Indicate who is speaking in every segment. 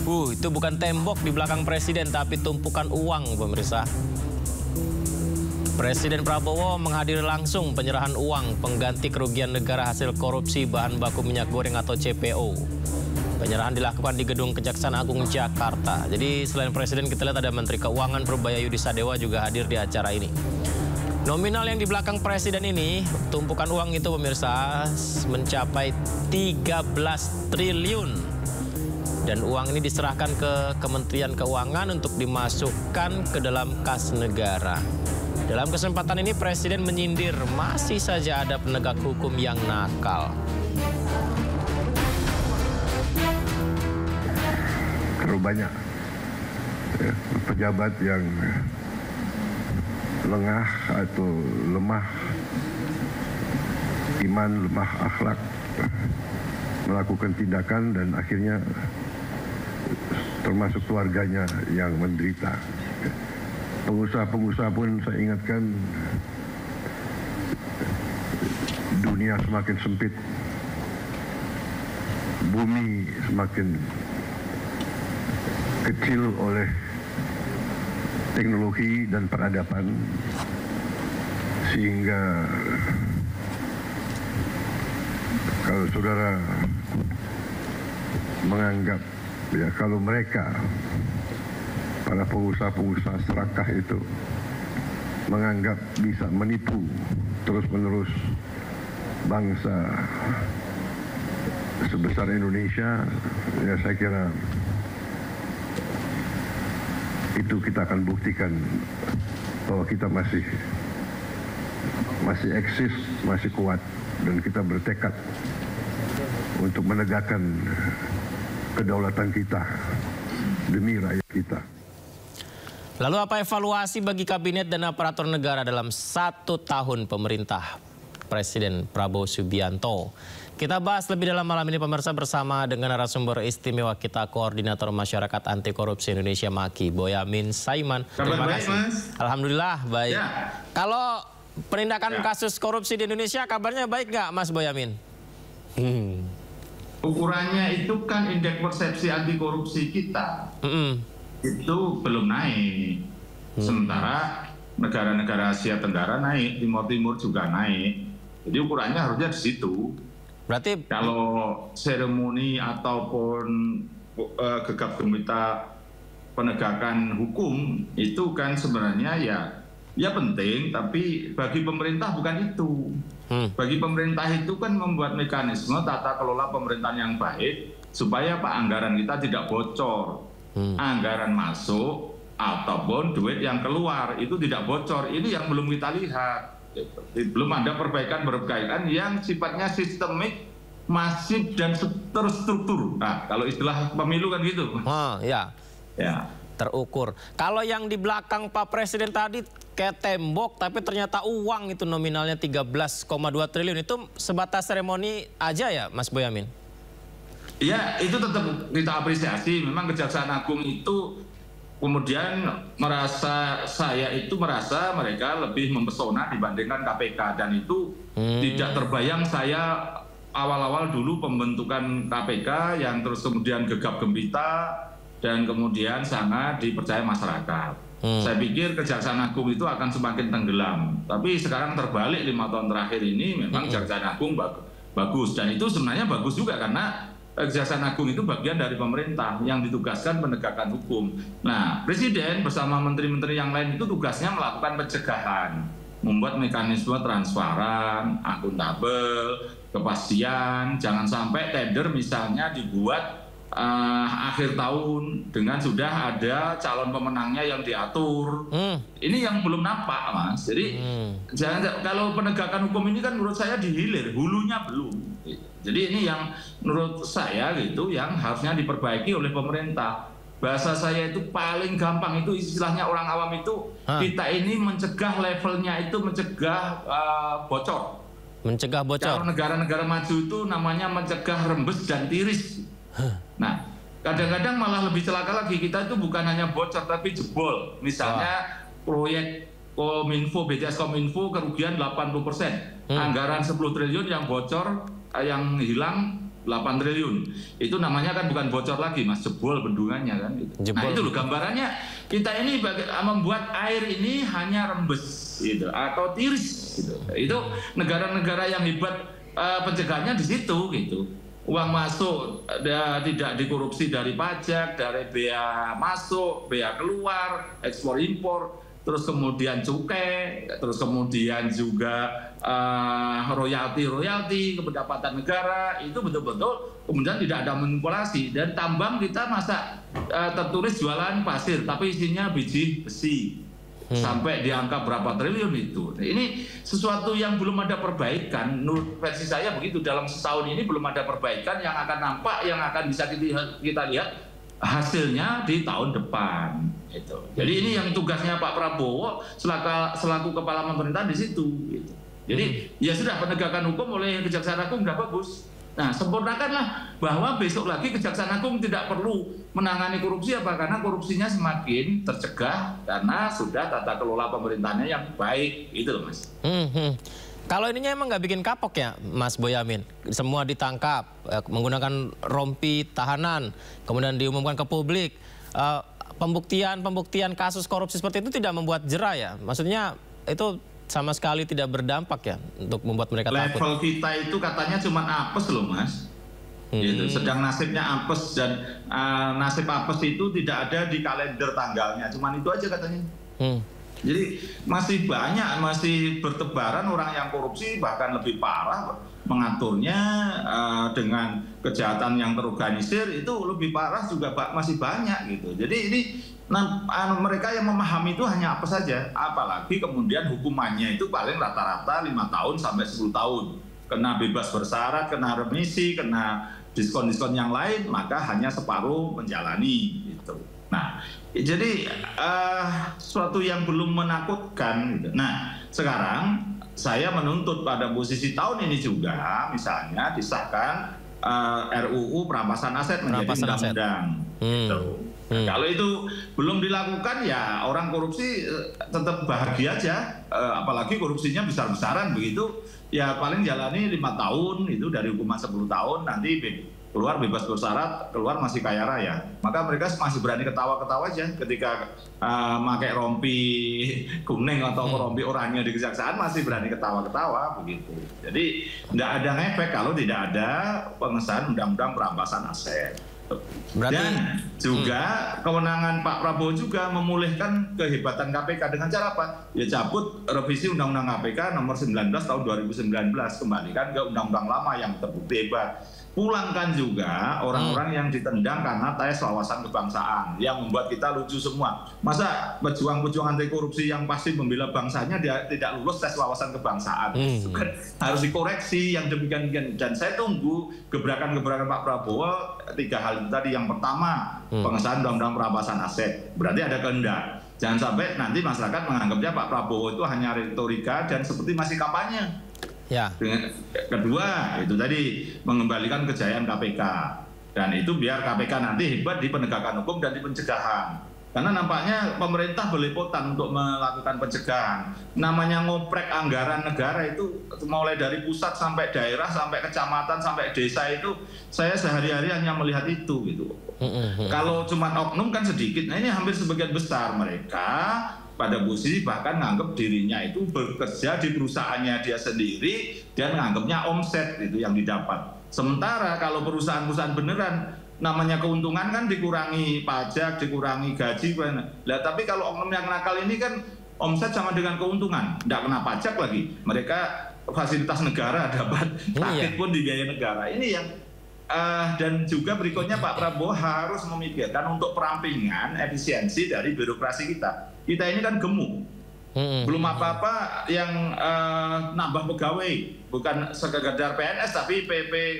Speaker 1: Itu bukan tembok di belakang presiden, tapi tumpukan uang, pemirsa. Presiden Prabowo menghadiri langsung penyerahan uang pengganti kerugian negara hasil korupsi bahan baku minyak goreng atau CPO. Penyerahan dilakukan di Gedung Kejaksaan Agung Jakarta. Jadi selain presiden, kita lihat ada Menteri Keuangan Purbaya Yudhisadewa juga hadir di acara ini. Nominal yang di belakang presiden ini, tumpukan uang itu pemirsa, mencapai 13 triliun. Dan uang ini diserahkan ke Kementerian Keuangan untuk dimasukkan ke dalam kas negara. Dalam kesempatan ini presiden menyindir masih saja ada penegak hukum yang nakal.
Speaker 2: Terlalu banyak pejabat yang lengah atau lemah iman, lemah akhlak, melakukan tindakan dan akhirnya termasuk keluarganya yang menderita. Pengusaha-pengusaha pun saya ingatkan, dunia semakin sempit, bumi semakin kecil oleh teknologi dan peradaban, sehingga kalau saudara menganggap kalau mereka para pengusaha-pengusaha serakah itu menganggap bisa menipu terus-menerus bangsa sebesar Indonesia, ya saya kira itu kita akan buktikan bahwa kita masih eksis, masih kuat, dan kita bertekad untuk menegakkan kedaulatan kita demi rakyat kita.
Speaker 1: Lalu apa evaluasi bagi kabinet dan aparatur negara dalam 1 tahun pemerintah Presiden Prabowo Subianto? Kita bahas lebih dalam malam ini pemirsa bersama dengan narasumber istimewa kita, Koordinator Masyarakat Anti Korupsi Indonesia MAKI, Boyamin Saiman.
Speaker 3: Terima kasih. Mas.
Speaker 1: Alhamdulillah baik.
Speaker 3: Ya.
Speaker 1: Kalau penindakan kasus korupsi di Indonesia kabarnya baik nggak, Mas Boyamin?
Speaker 3: Ukurannya itu kan indeks persepsi anti korupsi kita itu belum naik. Sementara negara-negara Asia Tenggara naik, Timur Timur juga naik. Jadi ukurannya harusnya di situ.
Speaker 1: Berarti
Speaker 3: kalau seremoni ataupun gegap gempita penegakan hukum itu kan sebenarnya ya penting, tapi bagi pemerintah bukan itu. Bagi pemerintah itu kan membuat mekanisme tata kelola pemerintahan yang baik supaya anggaran kita tidak bocor. Anggaran masuk ataupun duit yang keluar itu tidak bocor. Ini yang belum kita lihat. Belum ada perbaikan yang sifatnya sistemik, masif dan terstruktur. Nah, kalau istilah pemilu kan gitu.
Speaker 1: Ya. Terukur. Kalau yang di belakang Pak Presiden tadi kayak tembok, tapi ternyata uang itu nominalnya 13,2 triliun. Itu sebatas seremoni aja ya, Mas Boyamin?
Speaker 3: Ya, itu tetap kita apresiasi. Memang Kejaksaan Agung itu kemudian saya merasa mereka lebih mempesona dibandingkan KPK, dan itu tidak terbayang saya awal-awal dulu pembentukan KPK yang terus kemudian gegap gempita dan kemudian sangat dipercaya masyarakat. Saya pikir Kejaksaan Agung itu akan semakin tenggelam, tapi sekarang terbalik 5 tahun terakhir ini memang Kejaksaan Agung bagus, dan itu sebenarnya bagus juga karena Kejaksaan Agung itu bagian dari pemerintah yang ditugaskan penegakan hukum. Nah, Presiden bersama menteri-menteri yang lain itu tugasnya melakukan pencegahan, membuat mekanisme transparan, akuntabel, kepastian. Jangan sampai tender misalnya dibuat akhir tahun dengan sudah ada calon pemenangnya yang diatur. Ini yang belum nampak, Mas. Jadi kalau penegakan hukum ini kan menurut saya dihilir, hulunya belum. Jadi ini yang menurut saya gitu yang harusnya diperbaiki oleh pemerintah. Bahasa saya itu paling gampang, itu istilahnya orang awam itu, kita ini mencegah levelnya itu mencegah bocor.
Speaker 1: Mencegah bocor.
Speaker 3: Kalau negara-negara maju itu namanya mencegah rembes dan tiris. Nah, kadang-kadang malah lebih celaka lagi, kita itu bukan hanya bocor tapi jebol. Misalnya proyek Kominfo, BTS Kominfo kerugian 80%. Anggaran 10 triliun yang bocor, yang hilang 8 triliun. Itu namanya kan bukan bocor lagi, Mas, jebol bendungannya kan. Gitu. Nah, itu loh gambarannya, kita ini membuat air ini hanya rembes gitu, atau tiris gitu. Itu negara-negara yang hebat pencegahannya di situ gitu. Uang masuk tidak dikorupsi dari pajak, dari bea masuk, bea keluar, ekspor impor, terus kemudian cukai, terus kemudian juga royalti pendapatan negara, itu betul-betul kemudian tidak ada manipulasi. Dan tambang kita masa tertulis jualan pasir tapi isinya biji besi. Sampai di angka berapa triliun itu. Ini sesuatu yang belum ada perbaikan. Menurut versi saya begitu, dalam setahun ini belum ada perbaikan yang akan nampak, yang akan bisa kita lihat hasilnya di tahun depan. Gitu. Jadi ini yang tugasnya Pak Prabowo selaku kepala pemerintahan di situ. Gitu. Jadi ya sudah, penegakan hukum oleh Kejaksaan Agung sudah bagus. Nah, sempurnakanlah bahwa besok lagi Kejaksaan Agung tidak perlu menangani korupsi, apa? Karena korupsinya semakin tercegah karena sudah tata kelola pemerintahnya yang baik, itu loh, Mas.
Speaker 1: Kalau ininya emang nggak bikin kapok ya, Mas Boyamin? Semua ditangkap menggunakan rompi tahanan, kemudian diumumkan ke publik. Pembuktian kasus korupsi seperti itu tidak membuat jera ya? Maksudnya itu sama sekali tidak berdampak ya untuk membuat mereka takut.
Speaker 3: Level kita itu katanya cuma apes loh, Mas. Gitu. Sedang nasibnya apes, dan nasib apes itu tidak ada di kalender tanggalnya. Cuma itu aja katanya. Jadi masih banyak, masih bertebaran orang yang korupsi, bahkan lebih parah mengaturnya dengan kejahatan yang terorganisir, itu lebih parah juga masih banyak gitu. Jadi ini mereka yang memahami itu hanya apa saja, apalagi kemudian hukumannya itu paling rata-rata 5 tahun sampai 10 tahun. Kena bebas bersyarat, kena remisi, kena diskon-diskon yang lain, maka hanya separuh menjalani gitu. Nah, jadi suatu yang belum menakutkan gitu. Nah, sekarang saya menuntut pada posisi tahun ini juga misalnya disahkan RUU perampasan aset menjadi undang-undang gitu. Kalau itu belum dilakukan, ya orang korupsi tetap bahagia aja, apalagi korupsinya besar-besaran begitu, ya paling jalani 5 tahun itu dari hukuman 10 tahun, nanti keluar bebas bersyarat, keluar masih kaya raya. Maka mereka masih berani ketawa-ketawa aja ketika pakai rompi kuning atau rompi oranye di kejaksaan, masih berani ketawa-ketawa begitu. Jadi tidak ada ngefek kalau tidak ada pengesahan undang-undang perampasan aset. Dan juga kewenangan Pak Prabowo juga memulihkan kehebatan KPK dengan cara apa? Ya cabut revisi Undang-Undang KPK nomor 19 tahun 2019, kembalikan ke undang-undang lama yang terbukti hebat. Pulangkan juga orang-orang yang ditendang karena tes wawasan kebangsaan, yang membuat kita lucu semua. Masa pejuang-pejuang anti korupsi yang pasti membela bangsanya dia tidak lulus tes wawasan kebangsaan? Harus dikoreksi yang demikian. Dan saya tunggu gebrakan-gebrakan Pak Prabowo 3 hal itu tadi. Yang pertama, pengesahan undang-undang perampasan aset. Berarti ada kehendak. Jangan sampai nanti masyarakat menganggapnya Pak Prabowo itu hanya retorika dan seperti masih kampanye.
Speaker 1: Ya.
Speaker 3: Kedua, itu tadi mengembalikan kejayaan KPK, dan itu biar KPK nanti hebat di penegakan hukum dan di pencegahan. Karena nampaknya pemerintah belepotan untuk melakukan pencegahan. Namanya ngoprek anggaran negara itu mulai dari pusat sampai daerah, sampai kecamatan, sampai desa, itu saya sehari-hari hanya melihat itu gitu. Kalau cuma oknum kan sedikit. Nah, ini hampir sebagian besar mereka pada posisi bahkan nganggap dirinya itu bekerja di perusahaannya dia sendiri dan nganggapnya omset itu yang didapat. Sementara kalau perusahaan-perusahaan beneran, namanya keuntungan kan dikurangi pajak, dikurangi gaji. Lah, tapi kalau oknum yang nakal ini kan omset sama dengan keuntungan, tidak kena pajak lagi. Mereka fasilitas negara dapat, sakit pun dibiayai negara. Ini yang dan juga berikutnya Pak Prabowo harus memikirkan untuk perampingan efisiensi dari birokrasi kita. Kita ini kan gemuk, belum apa-apa yang nambah pegawai, bukan sekedar PNS tapi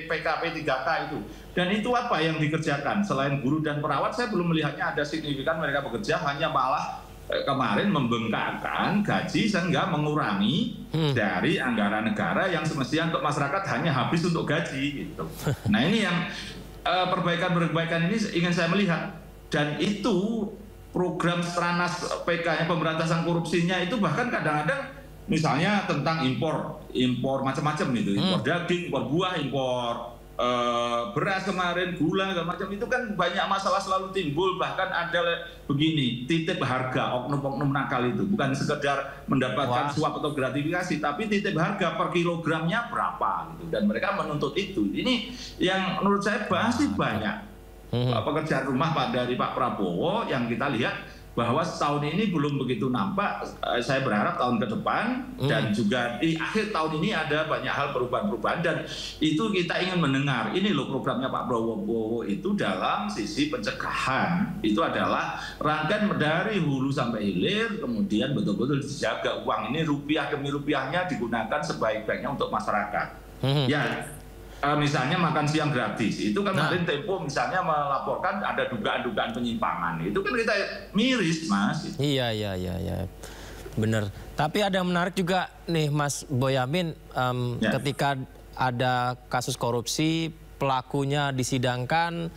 Speaker 3: PKP 3K itu. Dan itu apa yang dikerjakan? Selain guru dan perawat, saya belum melihatnya ada signifikan mereka bekerja, hanya malah kemarin membengkakkan gaji sehingga mengurangi dari anggaran negara yang semestinya untuk masyarakat hanya habis untuk gaji gitu. Nah, ini yang perbaikan-perbaikan ini ingin saya melihat, dan itu program Stranas PK-nya pemberantasan korupsinya itu bahkan kadang-kadang misalnya tentang impor macam-macam itu, impor daging, impor buah, impor beras kemarin, gula, segala macam itu kan banyak masalah selalu timbul. Bahkan ada begini, titip harga, oknum-oknum nakal itu bukan sekedar mendapatkan suap atau gratifikasi, tapi titip harga per kilogramnya berapa gitu. Dan mereka menuntut itu. Ini yang menurut saya pasti banyak pekerjaan rumah dari Pak Prabowo yang kita lihat bahwa setahun ini belum begitu nampak. Saya berharap tahun ke depan dan juga di akhir tahun ini ada banyak hal perubahan-perubahan, dan itu kita ingin mendengar. Ini loh programnya Pak Prabowo itu dalam sisi pencegahan. Itu adalah rangkaian dari hulu sampai hilir, kemudian betul-betul dijaga uang ini rupiah demi rupiahnya digunakan sebaik-baiknya untuk masyarakat. Ya, misalnya makan siang gratis, itu kan kemarin Tempo misalnya melaporkan ada dugaan-dugaan penyimpangan, itu kan kita miris, Mas.
Speaker 1: Iya, benar. Tapi ada yang menarik juga nih, Mas Boyamin, ketika ada kasus korupsi, pelakunya disidangkan,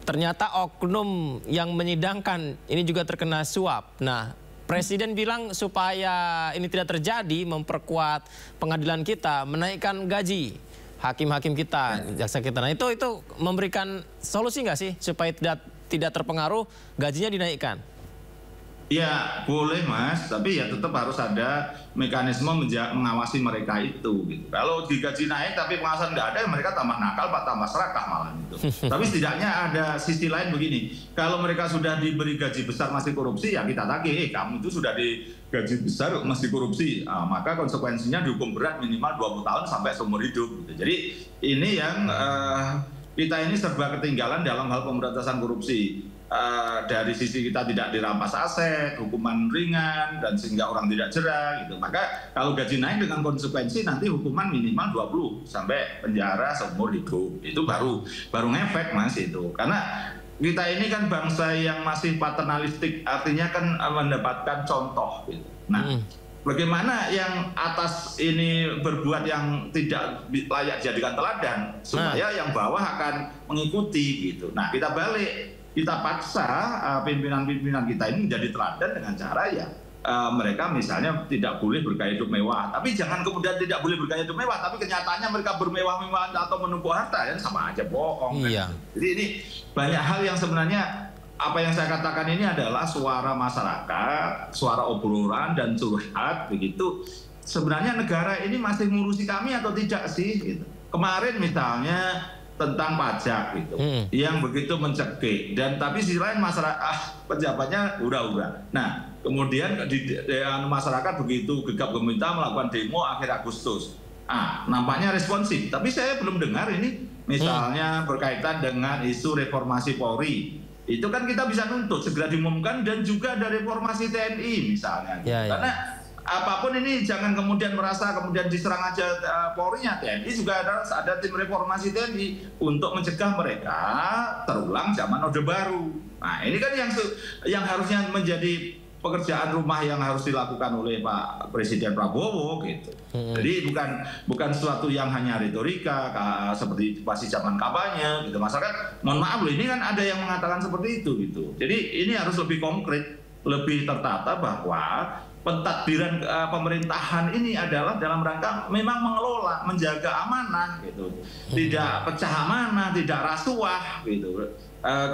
Speaker 1: ternyata oknum yang menyidangkan ini juga terkena suap. Nah, Presiden bilang supaya ini tidak terjadi, memperkuat pengadilan kita, menaikkan gaji hakim-hakim kita, jaksa kita. Nah, itu memberikan solusi nggak sih supaya tidak terpengaruh, gajinya dinaikkan?
Speaker 3: Ya boleh, Mas, tapi ya tetap harus ada mekanisme mengawasi mereka itu. Gitu. Kalau digaji naik tapi pengawasan nggak ada, mereka tambah nakal, tambah serakah malah gitu. Tapi setidaknya ada sisi lain begini, kalau mereka sudah diberi gaji besar masih korupsi, ya kita tagih, kamu itu sudah digaji besar masih korupsi, maka konsekuensinya dihukum berat minimal 20 tahun sampai seumur hidup. Gitu. Jadi ini yang kita ini serba ketinggalan dalam hal pemberantasan korupsi. Dari sisi kita tidak dirampas aset, hukuman ringan, dan sehingga orang tidak jerah gitu. Maka kalau gaji naik dengan konsekuensi nanti hukuman minimal 20 sampai penjara seumur hidup. Itu baru ngefek, Mas, itu. Karena kita ini kan bangsa yang masih paternalistik, artinya kan mendapatkan contoh gitu. Nah, bagaimana yang atas ini berbuat yang tidak layak dijadikan teladan supaya yang bawah akan mengikuti gitu. Nah, kita balik. Kita paksa pimpinan-pimpinan kita ini menjadi teladan dengan cara ya mereka misalnya tidak boleh bergaya hidup mewah. Tapi jangan kemudian tidak boleh bergaya hidup mewah, tapi kenyataannya mereka bermewah-mewah atau menumpuk harta, ya sama aja bohong. Iya. Kan? Jadi ini banyak hal yang sebenarnya apa yang saya katakan ini adalah suara masyarakat, suara obrolan dan curhat begitu. Sebenarnya negara ini masih ngurusi kami atau tidak sih? Gitu. Kemarin misalnya tentang pajak gitu, yang begitu mencekik, dan tapi sisi lain masyarakat pejabatnya udah. Nah, kemudian di masyarakat begitu gegap gempita melakukan demo akhir Agustus. Nampaknya responsif, tapi saya belum dengar ini misalnya berkaitan dengan isu reformasi Polri. Itu kan kita bisa nuntut segera diumumkan, dan juga ada reformasi TNI misalnya. Karena apapun ini jangan kemudian merasa kemudian diserang aja Polri-nya. TNI juga ada tim reformasi TNI untuk mencegah mereka terulang zaman Orde Baru. Nah, ini kan yang harusnya menjadi pekerjaan rumah yang harus dilakukan oleh Pak Presiden Prabowo gitu. Jadi bukan sesuatu yang hanya retorika seperti pasti zaman kampanye gitu. Masyarakat, mohon maaf loh, ini kan ada yang mengatakan seperti itu gitu. Jadi ini harus lebih konkret, lebih tertata bahwa pentakdiran pemerintahan ini adalah dalam rangka memang mengelola, menjaga amanah gitu, tidak pecah amanah, tidak rasuah gitu,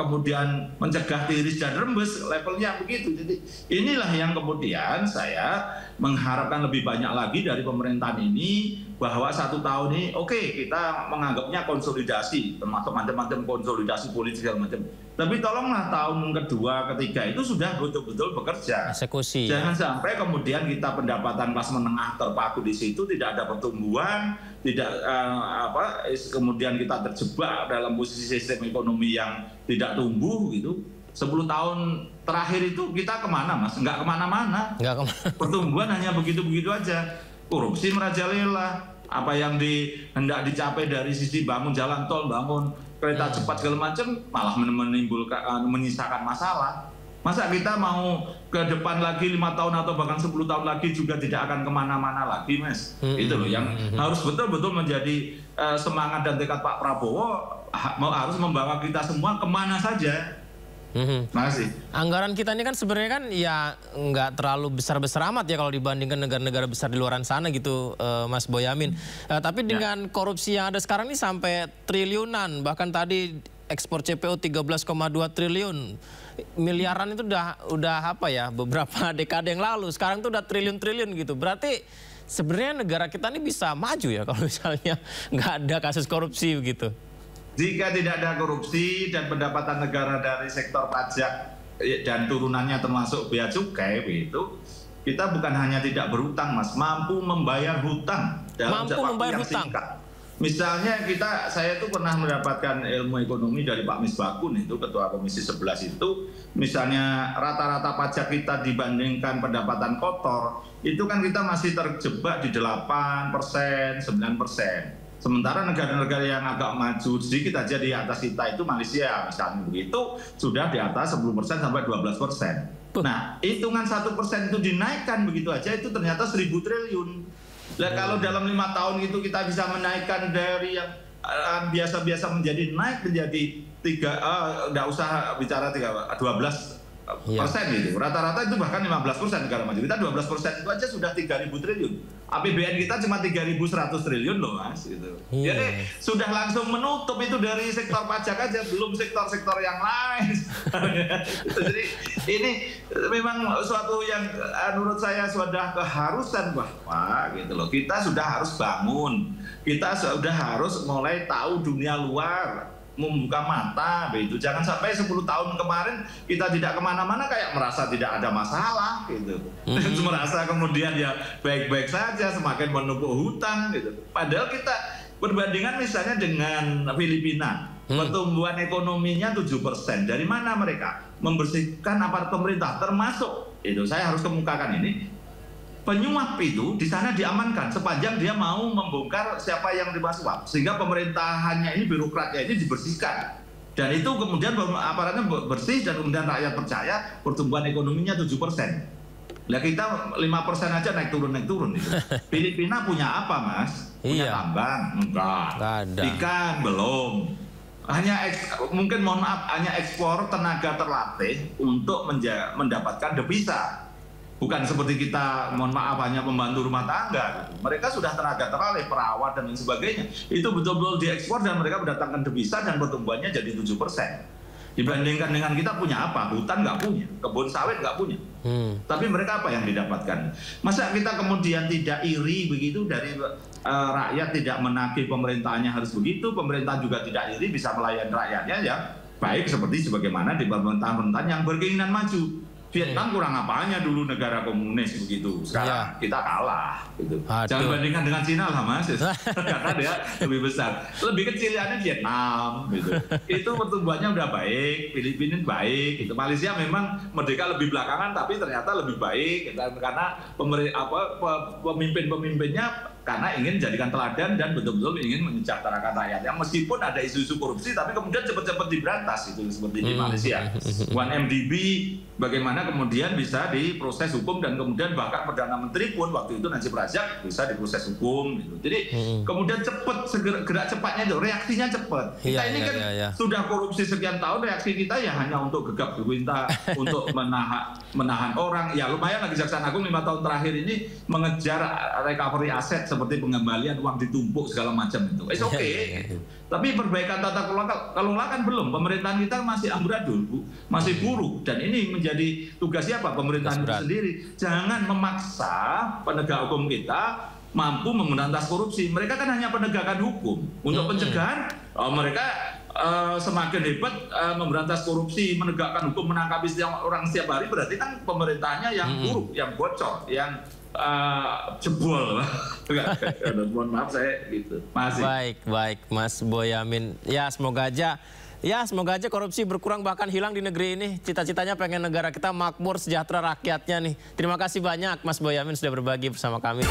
Speaker 3: kemudian mencegah tiris dan rembes, levelnya begitu. Jadi inilah yang kemudian saya mengharapkan lebih banyak lagi dari pemerintahan ini, bahwa 1 tahun ini kita menganggapnya konsolidasi, termasuk macam-macam konsolidasi politik segala macam. Tapi tolonglah tahun kedua, ketiga itu sudah betul-betul bekerja. Eksekusi. Jangan sampai kemudian kita pendapatan kelas menengah terpaku di situ, tidak ada pertumbuhan, tidak kemudian kita terjebak dalam posisi sistem ekonomi yang tidak tumbuh gitu. 10 tahun terakhir itu kita kemana, Mas? Nggak kemana-mana. Pertumbuhan hanya begitu-begitu aja. Korupsi merajalela. Apa yang hendak dicapai dari sisi bangun jalan tol, bangun kereta cepat segala macam, malah menimbulkan, menyisakan masalah. Masa kita mau ke depan lagi 5 tahun atau bahkan 10 tahun lagi juga tidak akan kemana-mana lagi, Mas. Itu loh yang harus betul-betul menjadi semangat dan tekad Pak Prabowo, harus membawa kita semua kemana saja. Makasih.
Speaker 1: Anggaran kita ini kan sebenarnya kan ya nggak terlalu besar-besar amat ya kalau dibandingkan negara-negara besar di luar sana gitu, Mas Boyamin. Tapi dengan korupsi yang ada sekarang ini sampai triliunan, bahkan tadi ekspor CPO 13,2 triliun. Miliaran itu udah apa ya, beberapa dekade yang lalu. Sekarang tuh udah triliun-triliun gitu. Berarti sebenarnya negara kita ini bisa maju ya kalau misalnya nggak ada kasus korupsi begitu.
Speaker 3: Jika tidak ada korupsi dan pendapatan negara dari sektor pajak dan turunannya termasuk bea cukai begitu, kita bukan hanya tidak berhutang, Mas, mampu membayar hutang dalam waktu yang singkat. Misalnya saya tuh pernah mendapatkan ilmu ekonomi dari Pak Misbakun, itu Ketua Komisi 11 itu, misalnya rata-rata pajak kita dibandingkan pendapatan kotor, itu kan kita masih terjebak di 8%, 9%. Sementara negara-negara yang agak maju sedikit aja di atas kita itu Malaysia misalnya begitu, sudah di atas 10% sampai 12%. Nah, hitungan 1% itu dinaikkan begitu aja itu ternyata 1.000 triliun. Nah, kalau dalam 5 tahun itu kita bisa menaikkan dari yang biasa-biasa menjadi naik menjadi 12% gitu. Rata-rata itu bahkan 15% negara maju. Kita 12% itu aja sudah 3.000 triliun. APBN kita cuma 3.100 triliun loh, Mas. Gitu. Jadi sudah langsung menutup itu dari sektor pajak aja, belum sektor-sektor yang lain. Jadi ini memang suatu yang menurut saya sudah keharusan bahwa gitu loh. Kita sudah harus bangun. Kita sudah harus mulai tahu dunia luar. Membuka mata begitu, jangan sampai 10 tahun kemarin kita tidak kemana-mana kayak merasa tidak ada masalah gitu, merasa kemudian ya baik-baik saja, semakin menumpuk hutang gitu. Padahal kita perbandingan misalnya dengan Filipina, pertumbuhan ekonominya 7%. Dari mana mereka membersihkan aparat pemerintah, termasuk itu saya harus kemukakan ini. Penyuap itu di sana diamankan sepanjang dia mau membongkar siapa yang disuap, sehingga pemerintahannya ini, birokratnya ini dibersihkan, dan itu kemudian aparatnya bersih dan kemudian rakyat percaya, pertumbuhan ekonominya 7%. Nah kita 5% aja naik turun gitu. Filipina punya apa, Mas? Punya tambang? Enggak. Ikan belum. Hanya mungkin mohon maaf hanya ekspor tenaga terlatih untuk mendapatkan devisa. Bukan seperti kita, mohon maaf, hanya pembantu rumah tangga. Mereka sudah tenaga terlatih, perawat dan lain sebagainya. Itu betul-betul diekspor dan mereka mendatangkan devisa dan pertumbuhannya jadi 7%. Dibandingkan dengan kita punya apa? Hutan nggak punya, kebun sawit nggak punya. Tapi mereka apa yang didapatkan? Masa kita kemudian tidak iri begitu dari rakyat tidak menagih pemerintahannya harus begitu, pemerintah juga tidak iri bisa melayani rakyatnya ya baik seperti sebagaimana di pemerintahan-pemerintahan yang berkeinginan maju. Vietnam kurang apanya dulu negara komunis begitu, sekarang kita kalah gitu. Jangan bandingkan dengan Cina lah, Mas, karena dia lebih besar, lebih kecilnya Vietnam gitu. Itu pertumbuhannya udah baik, Filipina baik gitu. Malaysia memang merdeka lebih belakangan tapi ternyata lebih baik gitu. Karena pemimpin-pemimpinnya karena ingin jadikan teladan dan betul-betul ingin menyejahterakan rakyatnya, meskipun ada isu-isu korupsi tapi kemudian cepat-cepat diberantas itu seperti di Malaysia. 1MDB bagaimana kemudian bisa diproses hukum dan kemudian bahkan Perdana Menteri pun waktu itu Najib Razak bisa diproses hukum gitu. Jadi kemudian cepat, gerak cepatnya itu, reaksinya cepat. Kita ini kan sudah korupsi sekian tahun, reaksi kita ya hanya untuk gegap gempita untuk menahan orang. Ya lumayan lagi Kejaksaan Agung 5 tahun terakhir ini mengejar recovery aset seperti pengembalian uang ditumpuk segala macam itu. It's okay. Tapi perbaikan tata kelola kan belum. Pemerintahan kita masih amburadul, Bu. Masih buruk. Dan ini menjadi tugas siapa? Pemerintahan itu sendiri. Jangan memaksa penegak hukum kita mampu memberantas korupsi. Mereka kan hanya penegakan hukum. Untuk pencegahan, mereka semakin hebat memberantas korupsi, menegakkan hukum, menangkap orang setiap hari. Berarti kan pemerintahannya yang buruk, yang bocor, yang jebol. Mohon maaf saya gitu. Masih.
Speaker 1: Baik Mas Boyamin. Ya semoga aja korupsi berkurang bahkan hilang di negeri ini. Cita-citanya pengen negara kita makmur, sejahtera rakyatnya nih. Terima kasih banyak Mas Boyamin sudah berbagi bersama kami.